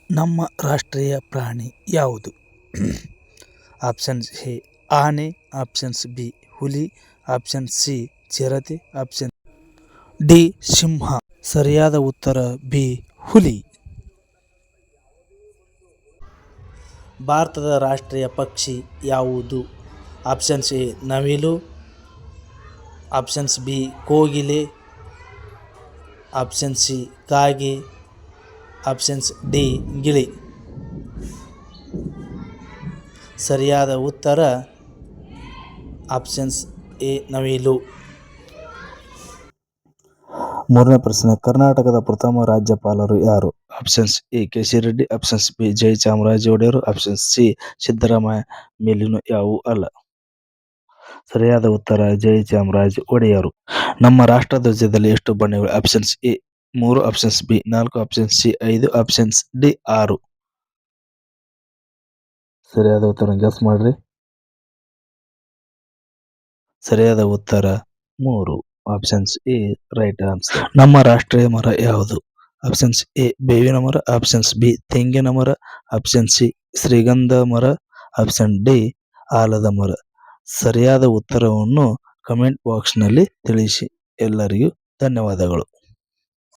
ನಮ್ಮ ರಾಷ್ಟ್ರೀಯ ಪ್ರಾಣಿ ಯಾವುದು? ಆಪ್ಷನ್ಸ್ ಎ ಆನೆ, ಆಪ್ಷನ್ಸ್ ಬಿ ಹುಲಿ, ಆಪ್ಷನ್ ಸಿ ಚಿರತೆ, ಆಪ್ಷನ್ ಡಿ ಸಿಂಹ. ಸರಿಯಾದ ಉತ್ತರ ಬಿ ಹುಲಿ. ಭಾರತದ ರಾಷ್ಟ್ರೀಯ ಪಕ್ಷಿ ಯಾವುದು? ಆಪ್ಷನ್ಸ್ ಎ ನವಿಲು, ಆಪ್ಷನ್ಸ್ ಬಿ ಕೋಗಿಲೆ, ಆಪ್ಷನ್ ಸಿ ಕಾಗೆ, ಆಪ್ಷನ್ಸ್ ಡಿ ಗಿಳಿ. ಸರಿಯಾದ ಉತ್ತರ ಆಪ್ಷನ್ಸ್ ಎ ನವಿಲು. ಮೂರನೇ ಪ್ರಶ್ನೆ, ಕರ್ನಾಟಕದ ಪ್ರಥಮ ರಾಜ್ಯಪಾಲರು ಯಾರು? Options A KC. Reddy, options B Jayachamaraja ಒಡೆಯರು, ಆಪ್ಷನ್ಸ್ ಸಿ ಸಿದ್ದರಾಮಯ್ಯ. ಮೇಲಿನ ಯಾವುವು ಅಲ್ಲ? ಸರಿಯಾದ ಉತ್ತರ ಜಯಚಾಮರಾಜ ಒಡೆಯರು. ನಮ್ಮ ರಾಷ್ಟ್ರಧ್ವಜದಲ್ಲಿ ಎಷ್ಟು ಬಣ್ಣಗಳು? Options A 3, options B 4, options C 5, options D 6. ಸರಿಯಾದ ಉತ್ತರ ಗೆಸ್ ಮಾಡ್ರಿ. ಸರಿಯಾದ ಉತ್ತರ 3, ಆಪ್ಷನ್ಸ್ ಎ ರೈಟ್ ಆನ್ಸರ್. ನಮ್ಮ ರಾಷ್ಟ್ರೀಯ ಮರ ಯಾವುದು? ಆಪ್ಷನ್ಸ್ ಎ ಬೇವಿನ ಮರ, ಆಪ್ಷನ್ಸ್ ಬಿ ತೆಂಗಿನ ಮರ, ಆಪ್ಷನ್ ಸಿ ಶ್ರೀಗಂಧ ಮರ, ಆಪ್ಷನ್ ಡಿ ಆಲದ ಮರ. ಸರಿಯಾದ ಉತ್ತರವನ್ನು ಕಮೆಂಟ್ ಬಾಕ್ಸ್ನಲ್ಲಿ ತಿಳಿಸಿ. ಎಲ್ಲರಿಗೂ ಧನ್ಯವಾದಗಳು.